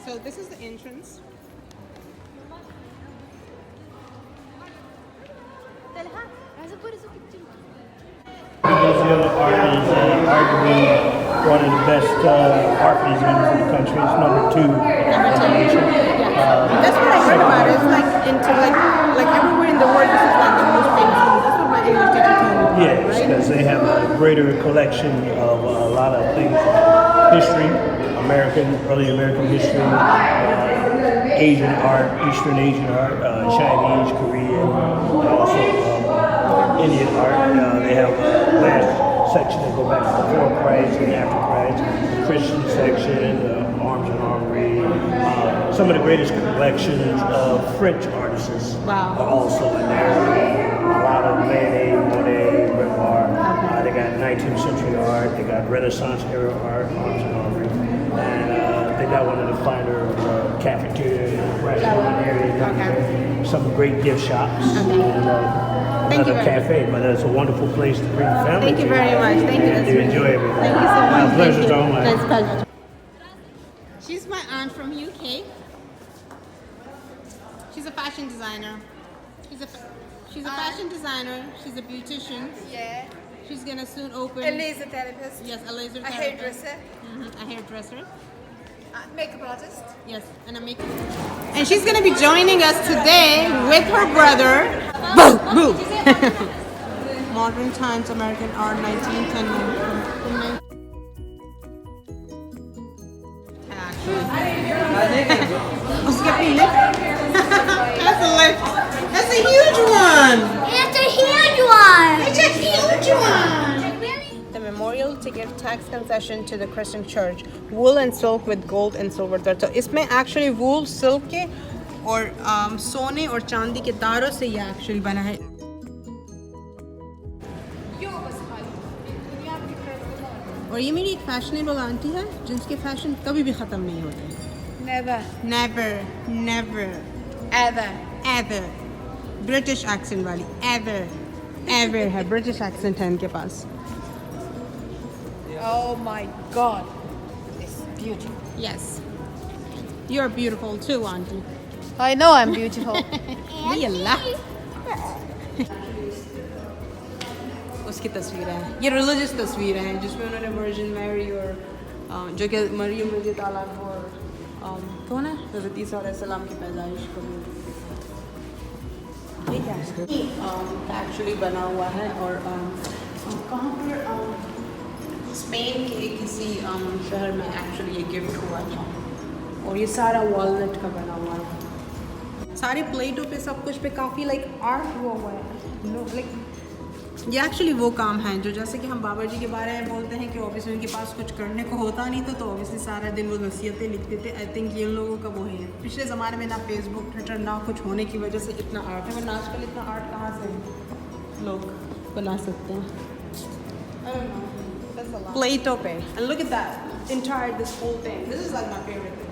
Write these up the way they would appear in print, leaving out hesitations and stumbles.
So this is the entrance. Philadelphia art is arguably one of the best art museums in the country. It's number 2 in the nation. That's what I heard about it. It's like into like everywhere in the world. This is like the most famous one. That's what my English teacher told me. Yes, because they have a greater collection of a lot of things: history, early American history, Asian art, Eastern Asian art, Chinese, Korean, and also Indian art. They have a last section that go back to before Christ and after Christ, the Christian section, arms and armory. Some of the greatest collections of French artists are also in there. A lot of Monet, Renoir. They got 19th century art. They got Renaissance era art, arms and armory. And they got one of the finer cafeteria and restaurant areas. Some great gift shops. And, another cafe, but it's a wonderful place to bring family. Thank you very much. Thank you. And you enjoy everything. Thank you so much. My pleasure, Tom. Nice pleasure. She's my aunt from UK. She's a fashion designer. She's a fashion designer. She's a beautician. Yeah. She's gonna soon open. A laser therapist. Yes, a laser A therapist. hairdresser. A hairdresser. Makeup artist. Yes, and a makeup. And she's gonna be joining us today with her brother. Boo, boo. Modern Times American Art 1910. That's a lift. That's a huge one. It's a huge one. It's a huge one. The memorial to give tax concession to the Christian church. Wool and silk with gold and silver thread. So इसमें actually wool, silk के और सोने और चांदी के तारों से ये actually बना है. और ये मेरी एक फैशनेबल आंटी है जिनके फैशन कभी भी ख़त्म नहीं होते. Never. Never, never, Ever. ever. British accent वाली. Ever, ever है. British accent है इनके पास. Oh my God. It's beautiful. Yes. You're beautiful too, auntie. I know I'm beautiful. Allah. उसकी तस्वीरें हैं. ये religious तस्वीरें हैं जिसमें उन्होंने Virgin Mary और जो कि मरियम रज़ी अल्लाह अन्हा और कौन है हज़रत ईसा अलैहिस्सलाम की पैदाइश को ये क्या है एक्चुअली बना हुआ है और कहाँ पर स्पेन के किसी शहर में एक्चुअली ये गिफ्ट हुआ था और ये सारा वॉलनट का बना हुआ है. सारे प्लेटों पे सब कुछ पे काफ़ी लाइक आर्ट हुआ है. लाइक ये एक्चुअली वो काम है जो जैसे कि हम बाबा जी के बारे में बोलते हैं कि ऑब्वियसली उनके पास कुछ करने को होता नहीं था तो ऑब्वियसली सारा दिन वो नसीहतें लिखते थे. आई थिंक ये लोगों का वो है. पिछले ज़माने में ना फेसबुक ट्विटर ना कुछ होने की वजह से इतना आर्ट है वरना आजकल इतना आर्ट कहाँ से लोग बना सकते हैं. Plato पे and look at that entire this whole thing. This is like my favorite thing.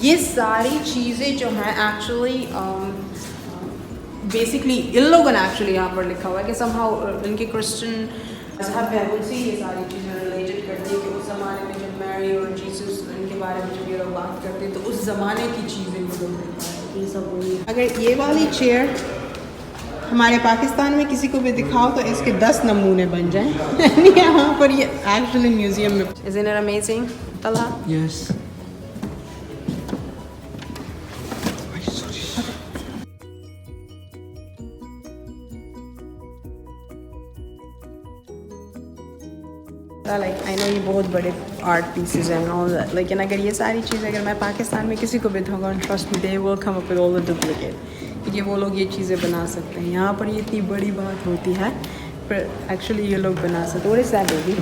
ये सारी चीज़ें जो हैं एक्चुअली बेसिकली इन लोगों ने एक्चुअली यहाँ पर लिखा हुआ है कि somehow इनके क्रिश्चियन मज़हब है उनसे ये सारी चीज़ें रिलेटेड करती है कि उस ज़माने में जब मैरी और जीसस इनके बारे में जब ये लोग बात करते हैं तो उस ज़माने की चीज़ें ये लोग दिखा हैं. ये सब वही. अगर ये वाली चेयर हमारे पाकिस्तान में किसी को भी दिखाओ तो इसके 10 नमूने बन जाएं. यहाँ पर ये एक्चुअली म्यूजियम में. Isn't it amazing, Talha? Yes. Like I know ये बहुत बड़े आर्ट पीसेज हैं all that. लेकिन अगर ये सारी चीज़ें अगर मैं पाकिस्तान में किसी को भी दूँगा trust me they will come up with all the duplicate. कि वो लोग ये चीज़ें बना सकते हैं. यहाँ पर ये इतनी बड़ी बात होती है पर एक्चुअली ये लोग बना सकते हैं. What is that baby?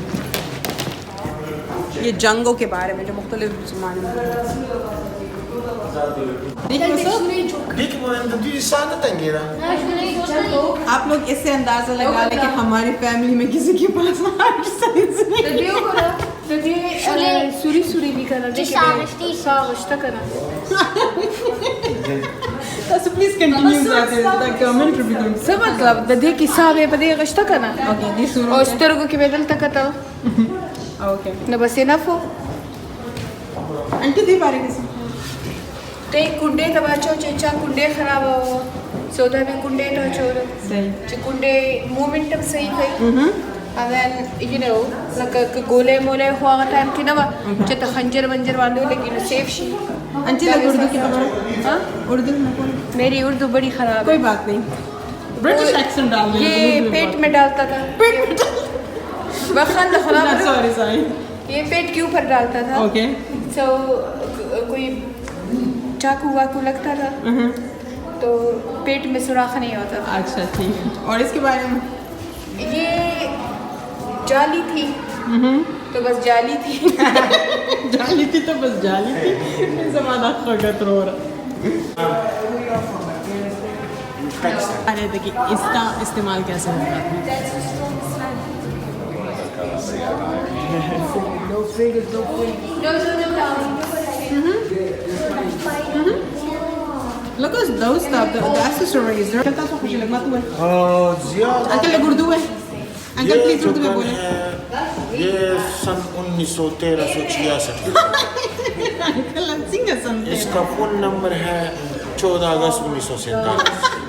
ये जंगों के बारे में जो मुख्तलिफ ज़माने में आप लोग इससे अंदाज़ा लगा लें कि हमारी फैमिली में किसी के पास आर्ट साइंस सुरी भी करना So please continue that commentary بدون. څه مطلب د دې کیسه به په دې غشته کنه Okay, دي او صورت. سترګو کې بدل تکته Okay. نو بس نه فو aunty दी बारे में ته کونډې ته بچو چې چا کونډې خراب و سودا به کونډې ته چور सही. چې کونډې مومنټم صحیح کوي and then you know like ګولې مولې خو هغه ټایم کې نه و چې ته خنجر منجر باندې لګي نو سیف شي anti log Urdu की खबर हाँ उर्दू में बोल मेरी उर्दू बड़ी खराब कोई है बात नहीं ब्रिटिश एक्सेंट डाल दे ये पेट में डालता था बखन खराब सॉरी ये पेट के ऊपर डालता था ओके so कोई चाकू वाकू लगता था तो पेट में सुराख नहीं होता था अच्छा ठीक है और इसके बारे में ये जाली थी तो बस जाली थी जाली थी तो बस जाली थी ज़माना खगत रो रहा अरे देखिए इसका इस्तेमाल कैसे होता है Look at those stuff, the accessories. कितना तो खुशी लगना तू है अंकल लोग उर्दू है अंकल प्लीज उर्दू में बोले ये सन 1913-1966 अंकल सिंग सन इसका फोन नंबर है 14 अगस्त 1947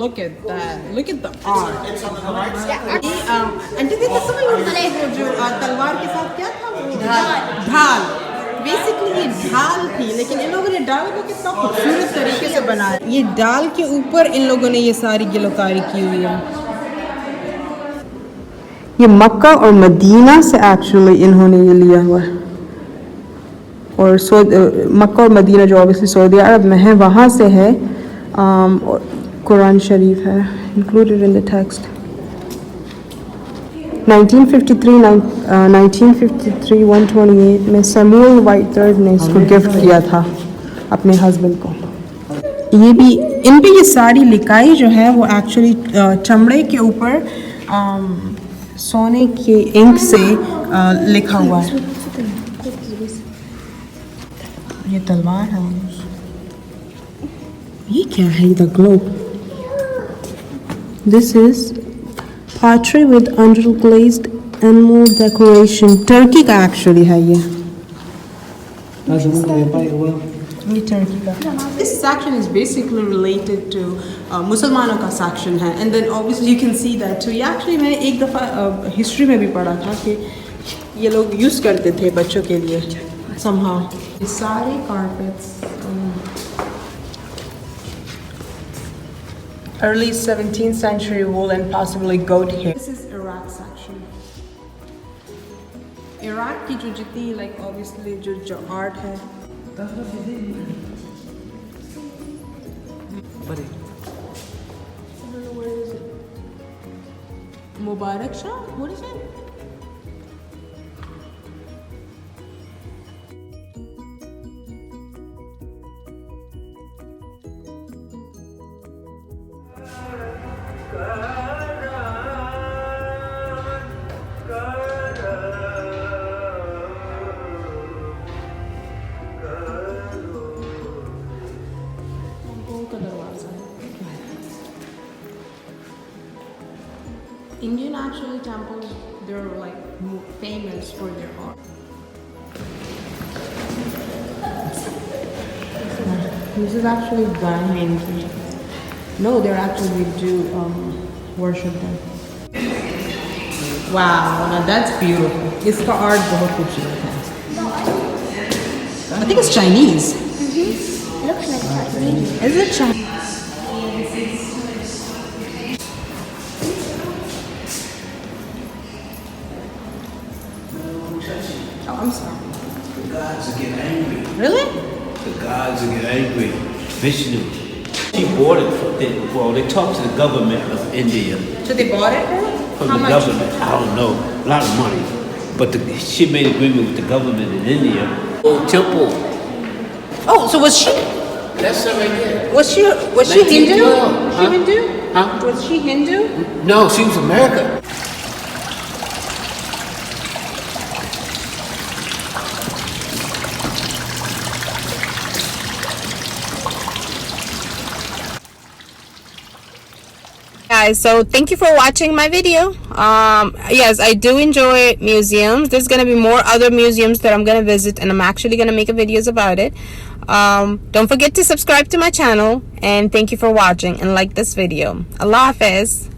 Look at that. Look at the art. ये आंटी दी तो समझ में नहीं वो जो तलवार के साथ क्या था वो ढाल बेसिकली ये ढाल थी लेकिन इन लोगों ने ढाल को कितना खूबसूरत तरीके से बनाया ये ढाल के ऊपर इन लोगों ने ये सारी गिलोकारी की हुई है ये मक्का और मदीना से एक्चुअली इन्होंने ये लिया हुआ है और मक्का और मदीना जो ऑब्वियसली सऊदी अरब में है वहाँ से है कुरान शरीफ है इंक्लूडेड इन द टेक्स्ट 1953-128 में सैमुअल व्हाइट III ने इसको गिफ्ट किया था अपने हस्बैंड को ये भी इन पे ये सारी लिखाई जो है वो एक्चुअली चमड़े के ऊपर सोने के इंक से लिखा हुआ है ये तलवार है ये क्या है the globe this is pottery with underglazed enamel decoration Turkey का एक्चुअली है ये टर्की का this section is basically related to मुसलमानों का section है and then obviously you can see that too ये actually मैंने एक दफ़ा हिस्ट्री में भी पढ़ा था कि ये लोग यूज़ करते थे बच्चों के लिए somehow ये सारे carpets Early 17th century wool and possibly goat hair. This is Iraq section. Iraq की जो जितनी like obviously जो art है I don't know where is it. Mubarak Shah? What is it? Indian actually temples, they're like famous for their art. This is actually diamond. No, they're actually do worship them. Wow, now that's beautiful. Iska art बहुत खूबसूरत है. I think it's Chinese. Looks like Chinese. Is it Chinese? Oh, I'm sorry. The gods will get angry. Really? The gods will get angry. Vishnu. She bought it from they talked to the government of India. So they bought it From How the much? government. I don't know. A lot of money. But she made agreement with the government in India. Old temple. Oh, so was she? That's it right there. Was she Hindu? 1912, Was she huh? Hindu? Huh? Was she Hindu? No, she was American. guys, so thank you for watching my video. Yes, I do enjoy museums. There's gonna be more other museums that I'm gonna visit, and I'm actually gonna make videos about it. Don't forget to subscribe to my channel, and thank you for watching and like this video. Allah Hafiz.